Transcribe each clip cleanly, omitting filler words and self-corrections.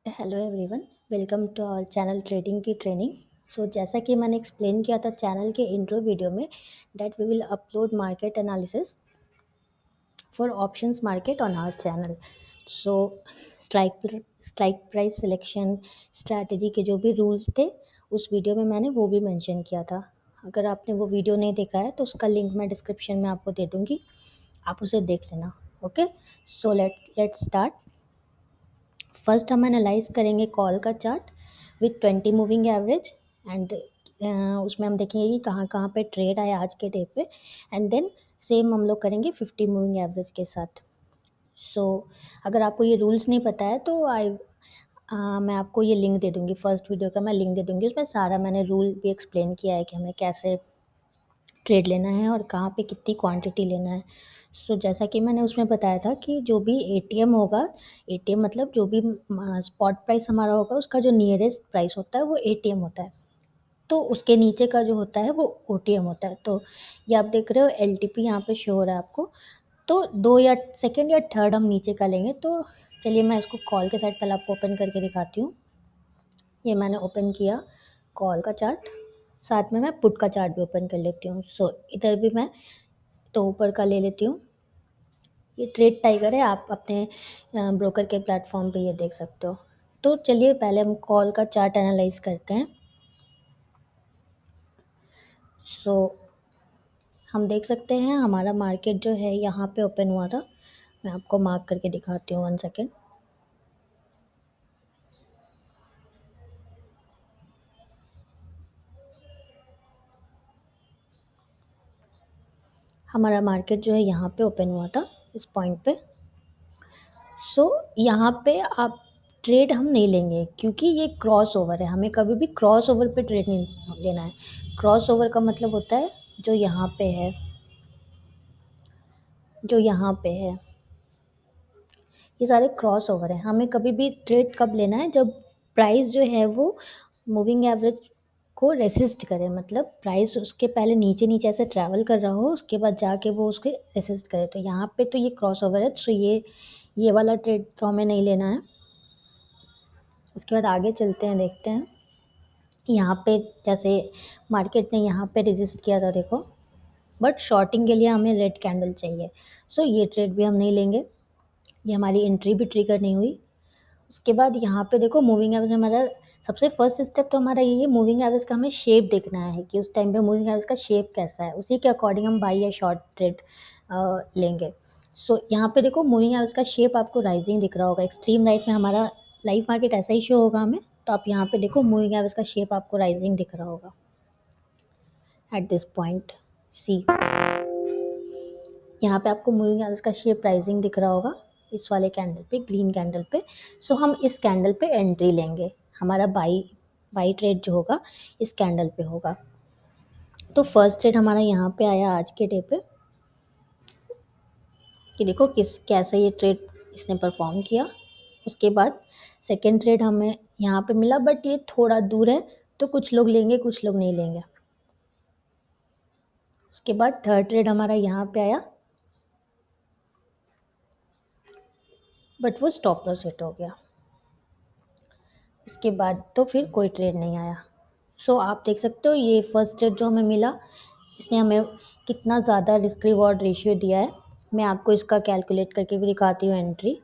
Hello everyone, welcome to our channel trading की training. जैसा कि मैंने एक्सप्लेन किया था चैनल के इंट्रो वीडियो में, that we will upload market analysis for options market on our channel. So strike price selection strategy के जो भी रूल्स थे उस वीडियो में मैंने वो भी मेंशन किया था। अगर आपने वो वीडियो नहीं देखा है तो उसका लिंक मैं डिस्क्रिप्शन में आपको दे दूँगी, आप उसे देख लेना। Okay, so let's start. First हम एनालाइज करेंगे कॉल का chart with 20 moving average and उसमें हम देखेंगे कि कहाँ कहाँ पे ट्रेड आया आज के डे पे, एंड देन सेम हम लोग करेंगे 50 मूविंग एवरेज के साथ। सो अगर आपको ये रूल्स नहीं पता है तो मैं आपको ये लिंक दे दूँगी, फर्स्ट वीडियो का मैं लिंक दे दूँगी, उसमें सारा मैंने रूल भी एक्सप्लेन किया है कि हमें कैसे ट्रेड लेना है और कहाँ पे कितनी क्वांटिटी लेना है। जैसा कि मैंने उसमें बताया था कि जो भी एटीएम होगा, एटीएम मतलब जो भी स्पॉट प्राइस हमारा होगा उसका जो नियरेस्ट प्राइस होता है वो एटीएम होता है, तो उसके नीचे का जो होता है वो ओटीएम होता है। तो ये आप देख रहे हो एलटीपी यहाँ पे शो हो रहा है आपको, तो 2 या सेकंड या थर्ड हम नीचे का लेंगे। तो चलिए मैं इसको कॉल के साइड पहले आपको ओपन करके दिखाती हूँ। ये मैंने ओपन किया कॉल का चार्ट, साथ में मैं पुट का चार्ट भी ओपन कर लेती हूँ। इधर भी मैं तो ऊपर का ले लेती हूँ। ये ट्रेड टाइगर है, आप अपने ब्रोकर के प्लेटफॉर्म पे ये देख सकते हो। तो चलिए पहले हम कॉल का चार्ट एनालाइज करते हैं। सो हम देख सकते हैं हमारा मार्केट जो है यहाँ पे ओपन हुआ था। मैं आपको मार्क करके दिखाती हूँ, 1 सेकेंड। हमारा मार्केट जो है यहाँ पे ओपन हुआ था इस पॉइंट पे। यहाँ पे आप ट्रेड हम नहीं लेंगे क्योंकि ये क्रॉस ओवर है, हमें कभी भी क्रॉस ओवर पे ट्रेड नहीं लेना है। क्रॉस ओवर का मतलब होता है जो यहाँ पे है, जो यहाँ पे है, ये सारे क्रॉस ओवर हैं। हमें कभी भी ट्रेड कब लेना है, जब प्राइस जो है वो मूविंग एवरेज को रेसिस्ट करे, मतलब प्राइस उसके पहले नीचे नीचे ऐसे ट्रैवल कर रहा हो, उसके बाद जाके वो उसके रेसिस्ट करे। तो यहाँ पे तो ये क्रॉस ओवर है, तो ये वाला ट्रेड तो हमें नहीं लेना है। उसके बाद आगे चलते हैं, देखते हैं यहाँ पे जैसे मार्केट ने यहाँ पे रेजिस्ट किया था देखो, बट शॉर्टिंग के लिए हमें रेड कैंडल चाहिए। ये ट्रेड भी हम नहीं लेंगे, ये हमारी एंट्री भी ट्रिगर नहीं हुई। उसके बाद यहाँ पे देखो मूविंग एवरेज हमारा सबसे फर्स्ट स्टेप तो हमारा ये है, मूविंग एवरेज का हमें शेप देखना है कि उस टाइम पे मूविंग एवरेज का शेप कैसा है, उसी के अकॉर्डिंग हम बाई या शॉर्ट ट्रेड लेंगे। यहाँ पे देखो मूविंग एवरेज का शेप आपको राइजिंग दिख रहा होगा, एक्सट्रीम राइट में हमारा लाइव मार्केट ऐसा ही शो होगा हमें। तो आप यहाँ पे देखो मूविंग एवरेज का शेप आपको राइजिंग दिख रहा होगा एट दिस पॉइंट सी। यहाँ पे आपको मूविंग एवरेज का शेप राइजिंग दिख रहा होगा इस वाले कैंडल पे, ग्रीन कैंडल पे। हम इस कैंडल पे एंट्री लेंगे, हमारा बाई ट्रेड जो होगा इस कैंडल पे होगा। तो फर्स्ट ट्रेड हमारा यहाँ पे आया आज के डे पे, कि देखो कैसा ये ट्रेड इसने परफॉर्म किया। उसके बाद सेकेंड ट्रेड हमें यहाँ पे मिला, बट ये थोड़ा दूर है तो कुछ लोग लेंगे कुछ लोग नहीं लेंगे। उसके बाद थर्ड ट्रेड हमारा यहाँ पे आया, बट वो स्टॉप लॉस हिट हो गया। उसके बाद तो फिर कोई ट्रेड नहीं आया। आप देख सकते हो ये फर्स्ट ट्रेड जो हमें मिला, इसने हमें कितना ज़्यादा रिस्क रिवॉर्ड रेशियो दिया है। मैं आपको इसका कैलकुलेट करके भी दिखाती हूँ एंट्री।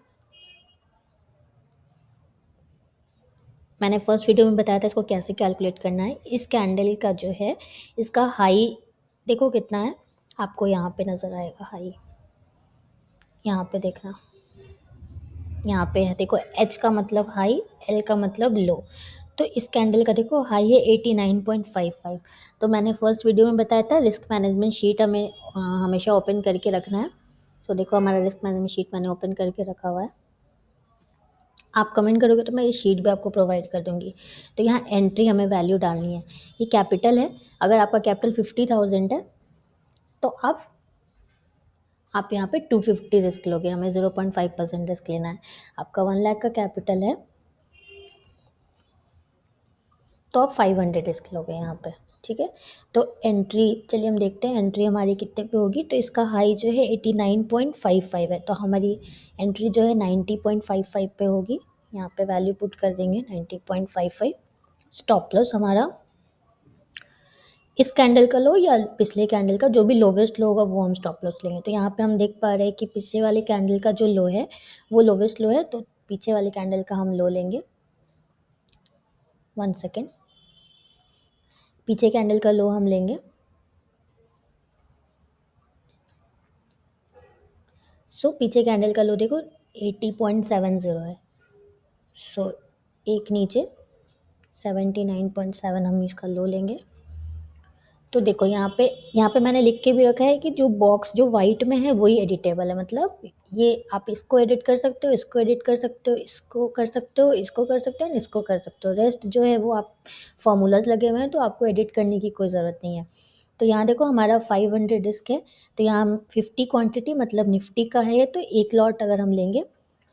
मैंने फर्स्ट वीडियो में बताया था इसको कैसे कैलकुलेट करना है। इस कैंडल का जो है इसका हाई देखो कितना है, आपको यहाँ पे नज़र आएगा हाई, यहाँ पे देखना, यहाँ पे है देखो, एच का मतलब हाई, एल का मतलब लो। तो इस कैंडल का देखो हाई है 89.55। तो मैंने फर्स्ट वीडियो में बताया था रिस्क मैनेजमेंट शीट हमें हमेशा ओपन करके रखना है। देखो हमारा रिस्क मैनेजमेंट शीट मैंने ओपन करके रखा हुआ है, आप कमेंट करोगे तो मैं ये शीट भी आपको प्रोवाइड कर दूँगी। तो यहाँ एंट्री हमें वैल्यू डालनी है, ये कैपिटल है, अगर आपका कैपिटल 50,000 है तो आप यहाँ पे 250 रिस्क लोगे, हमें 0.5% रिस्क लेना है। आपका 1 लाख का कैपिटल है तो आप 500 रिस्क लोगे यहाँ पे, ठीक है। तो एंट्री चलिए हम देखते हैं एंट्री हमारी कितने पे होगी। तो इसका हाई जो है 89.55 है, तो हमारी एंट्री जो है 90.55 पे होगी, यहाँ पे वैल्यू पुट कर देंगे 90.55। स्टॉप लॉस हमारा इस कैंडल का लो या पिछले कैंडल का जो भी लोवेस्ट लो होगा वो हम स्टॉप लॉस लेंगे। तो यहाँ पे हम देख पा रहे हैं कि पीछे वाले कैंडल का जो लो है वो लोवेस्ट लो है, तो पीछे वाले कैंडल का हम लो लेंगे। 1 सेकेंड, पीछे कैंडल का लो हम लेंगे। सो पीछे कैंडल का लो देखो 80.70 है। सो एक नीचे 79.7 हम इसका लो लेंगे। तो देखो यहाँ पे मैंने लिख के भी रखा है कि जो बॉक्स जो वाइट में है वही एडिटेबल है, मतलब ये आप इसको एडिट कर सकते हो, इसको एडिट कर सकते हो, इसको कर सकते हो, इसको कर सकते हो, इसको कर सकते हो। रेस्ट जो है वो आप फॉर्मूलाज लगे हुए हैं तो आपको एडिट करने की कोई ज़रूरत नहीं है। तो यहाँ देखो हमारा 500 डिस्क है, तो यहाँ हम 50 क्वांटिटी मतलब निफ्टी का है, तो एक लॉट अगर हम लेंगे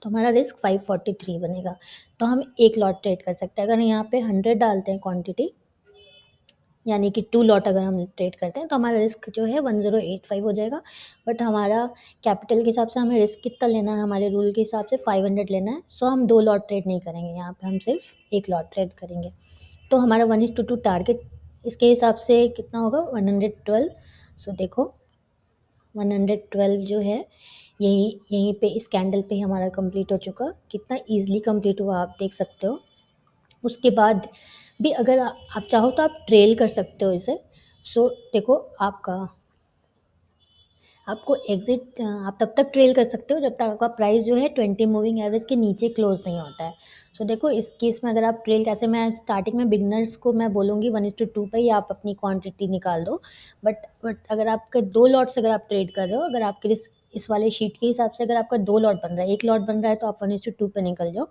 तो हमारा रिस्क 543 बनेगा। तो हम एक लॉट ट्रेड कर सकते हैं। अगर यहाँ पे 100 डालते हैं क्वांटिटी, यानी कि 2 लॉट अगर हम ट्रेड करते हैं तो हमारा रिस्क जो है 1085 हो जाएगा। बट हमारा कैपिटल के हिसाब से हमें रिस्क कितना लेना है, हमारे रूल के हिसाब से 500 लेना है। सो हम 2 लॉट ट्रेड नहीं करेंगे, यहाँ पे हम सिर्फ एक लॉट ट्रेड करेंगे। तो हमारा 1:2 टारगेट इसके हिसाब से कितना होगा 112। सो देखो 112 जो है यहीं यहीं पे इस कैंडल पे ही हमारा कंप्लीट हो चुका। कितना ईजिली कंप्लीट हुआ आप देख सकते हो। उसके बाद भी अगर आप चाहो तो आप ट्रेल कर सकते हो इसे। सो देखो आपको एग्ज़िट आप तब तक ट्रेल कर सकते हो जब तक आपका प्राइस जो है 20 मूविंग एवरेज के नीचे क्लोज़ नहीं होता है। सो देखो इस केस में अगर आप ट्रेल कैसे, मैं स्टार्टिंग में बिगिनर्स को मैं बोलूँगी 1:2 पे ही आप अपनी क्वांटिटी निकाल दो। बट अगर आपके 2 लॉट्स अगर आप ट्रेड कर रहे हो, अगर आपके इस वाले शीट के हिसाब से अगर आपका 2 लॉट बन रहा है, 1 लॉट बन रहा है तो आप 1:2 पे निकल जाओ।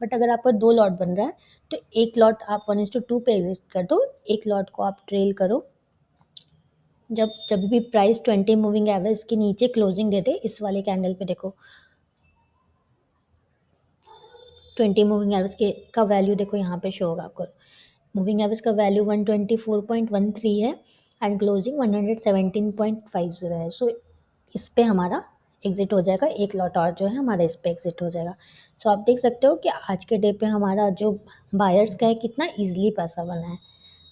बट अगर आपका 2 लॉट बन रहा है तो 1 लॉट आप 1:2 पे एग्ज़िट कर दो, 1 लॉट को आप ट्रेल करो। जब जब भी प्राइस 20 मूविंग एवरेज के नीचे क्लोजिंग दे दे, इस वाले कैंडल पे देखो 20 मूविंग एवरेज के का वैल्यू देखो यहाँ पे शो होगा आपको। मूविंग एवरेज का वैल्यू 124.13 है एंड क्लोजिंग 117.50 है। सो इस पे हमारा एग्ज़िट हो जाएगा, एक लॉट और जो है हमारा इस पे एग्ज़िट हो जाएगा। सो आप देख सकते हो कि आज के डे पे हमारा जो बायर्स का है कितना ईजिली पैसा बना है।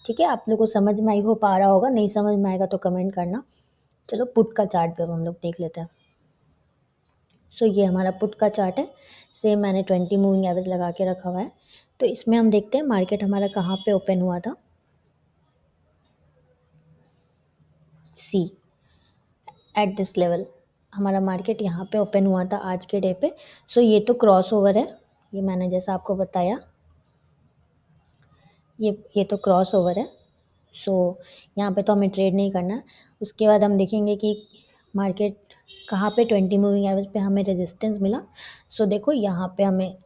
ठीक है, आप लोग को समझ में आई हो पा रहा होगा, नहीं समझ में आएगा तो कमेंट करना। चलो पुट का चार्ट पे अब हम लोग देख लेते हैं। सो ये हमारा पुट का चार्ट है। सेम मैंने 20 मूविंग एवरेज लगा के रखा हुआ है। तो इसमें हम देखते हैं मार्केट हमारा कहाँ पे ओपन हुआ था। सी एट दिस लेवल हमारा मार्केट यहाँ पे ओपन हुआ था आज के डे पे। सो ये तो क्रॉस ओवर है, ये मैंने जैसा आपको बताया, ये तो क्रॉस ओवर है। सो यहाँ पे तो हमें ट्रेड नहीं करना है। उसके बाद हम देखेंगे कि मार्केट कहाँ पे 20 मूविंग एवरेज पे हमें रेजिस्टेंस मिला। सो देखो यहाँ पे हमें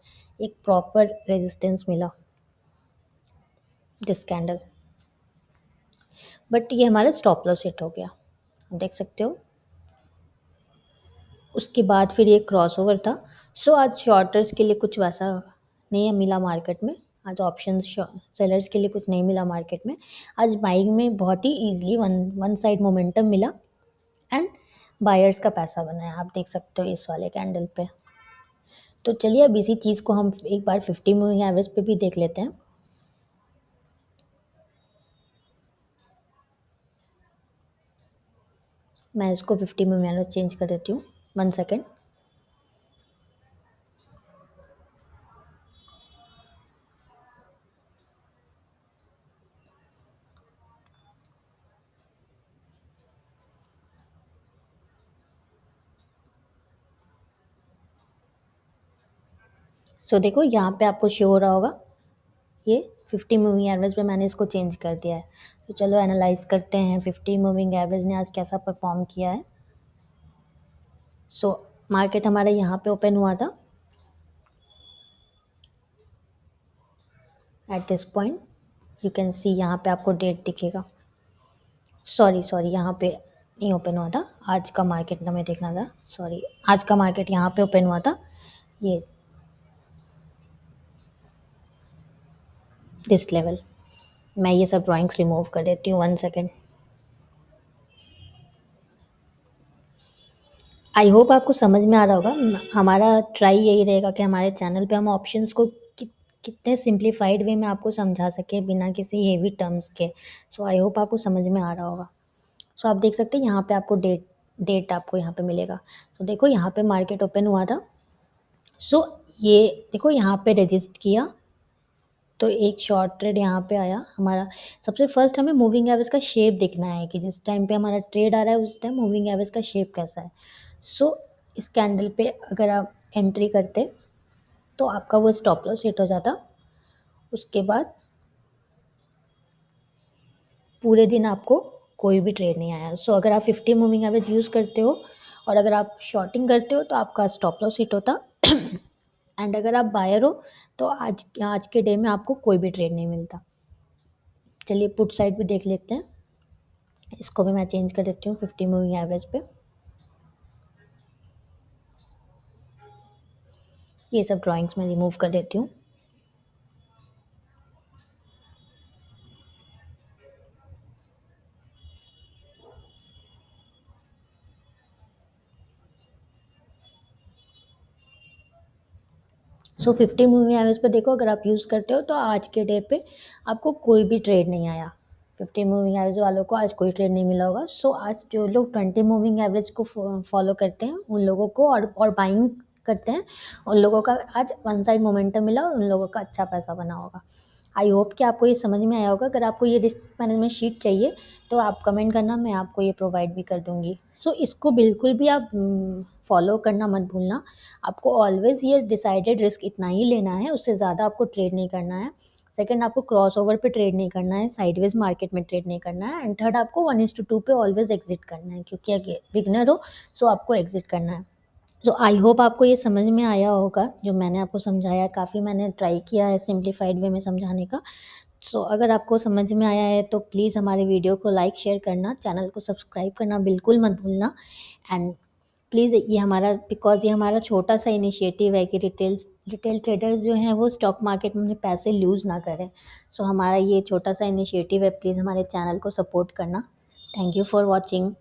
एक प्रॉपर रेजिस्टेंस मिला, दिस कैंडल। बट ये हमारा स्टॉप लॉस हिट हो गया, आप देख सकते हो। उसके बाद फिर ये क्रॉस ओवर था। सो आज शॉर्टर्स के लिए कुछ वैसा नहीं मिला मार्केट में। आज ऑप्शन सेलर्स के लिए कुछ नहीं मिला मार्केट में। आज बाइंग में बहुत ही ईजिली वन साइड मोमेंटम मिला एंड बायर्स का पैसा बना है, आप देख सकते हो इस वाले कैंडल पे। तो चलिए अब इसी चीज़ को हम एक बार 50 मूविंग एवरेज पे भी देख लेते हैं। मैं इसको 50 मूविंग एवरेज चेंज कर देती हूँ, 1 सेकेंड। सो देखो यहाँ पे आपको शो हो रहा होगा, ये 50 मूविंग एवरेज पे मैंने इसको चेंज कर दिया है। तो चलो एनालाइज करते हैं 50 मूविंग एवरेज ने आज कैसा परफॉर्म किया है। सो मार्केट हमारा यहाँ पे ओपन हुआ था at this point. You can see यहाँ पे आपको डेट दिखेगा। सॉरी यहाँ पे नहीं ओपन हुआ था, आज का मार्केट हमें देखना था। सॉरी, आज का मार्केट यहाँ पे ओपन हुआ था, ये दिस लेवल। मैं ये सब ड्राइंग्स रिमूव कर देती हूँ, 1 सेकेंड। आई होप आपको समझ में आ रहा होगा। हमारा ट्राई यही रहेगा कि हमारे चैनल पे हम ऑप्शंस को कितने सिंप्लीफाइड वे में आपको समझा सके बिना किसी हेवी टर्म्स के। सो आई होप आपको समझ में आ रहा होगा। सो आप देख सकते हैं यहाँ पे आपको डेट आपको यहाँ पे मिलेगा। तो देखो यहाँ पे मार्केट ओपन हुआ था। सो ये देखो यहाँ पे रजिस्ट किया, तो एक शॉर्ट ट्रेड यहाँ पे आया हमारा। सबसे फर्स्ट हमें मूविंग एवरेज का शेप देखना है कि जिस टाइम पे हमारा ट्रेड आ रहा है उस टाइम मूविंग एवरेज का शेप कैसा है। सो इस कैंडल पे अगर आप एंट्री करते तो आपका वो स्टॉप लॉस हिट हो जाता। उसके बाद पूरे दिन आपको कोई भी ट्रेड नहीं आया। सो अगर आप 50 मूविंग एवरेज यूज़ करते हो और अगर आप शॉर्टिंग करते हो तो आपका स्टॉप लॉस हिट होता। एंड अगर आप बायर हो तो आज आज के डे में आपको कोई भी ट्रेड नहीं मिलता। चलिए पुट साइड भी देख लेते हैं। इसको भी मैं चेंज कर देती हूँ 50 मूविंग एवरेज पे। ये सब ड्राइंग्स मैं रिमूव कर देती हूँ। सो 50 मूविंग एवरेज पे देखो अगर आप यूज़ करते हो तो आज के डे पे आपको कोई भी ट्रेड नहीं आया। 50 मूविंग एवरेज वालों को आज कोई ट्रेड नहीं मिला होगा। सो आज जो लोग 20 मूविंग एवरेज को फॉलो करते हैं उन लोगों को और बाइंग करते हैं उन लोगों का आज वन साइड मोमेंटम मिला और उन लोगों का अच्छा पैसा बना होगा। आई होप कि आपको ये समझ में आया होगा। अगर आपको ये रिस्क मैनेजमेंट शीट चाहिए तो आप कमेंट करना, मैं आपको ये प्रोवाइड भी कर दूँगी। सो इसको बिल्कुल भी आप फॉलो करना मत भूलना। आपको ऑलवेज़ ये डिसाइडेड रिस्क इतना ही लेना है, उससे ज़्यादा आपको ट्रेड नहीं करना है। सेकंड, आपको क्रॉस ओवर पे ट्रेड नहीं करना है, साइडवेज मार्केट में ट्रेड नहीं करना है। एंड थर्ड, आपको 1:2 पे ऑलवेज़ एग्जिट करना है, क्योंकि अगर बिगनर हो सो आपको एग्जिट करना है। तो आई होप आपको ये समझ में आया होगा जो मैंने आपको समझाया। काफ़ी मैंने ट्राई किया है सिंप्लीफाइड वे में समझाने का। सो अगर आपको समझ में आया है तो प्लीज़ हमारे वीडियो को लाइक शेयर करना, चैनल को सब्सक्राइब करना बिल्कुल मत भूलना। एंड प्लीज़ ये हमारा बिकॉज़ ये हमारा छोटा सा इनिशिएटिव है कि रिटेल ट्रेडर्स जो हैं वो स्टॉक मार्केट में अपने पैसे लूज़ ना करें। सो हमारा ये छोटा सा इनिशिएटिव है, प्लीज़ हमारे चैनल को सपोर्ट करना। Thank you for watching.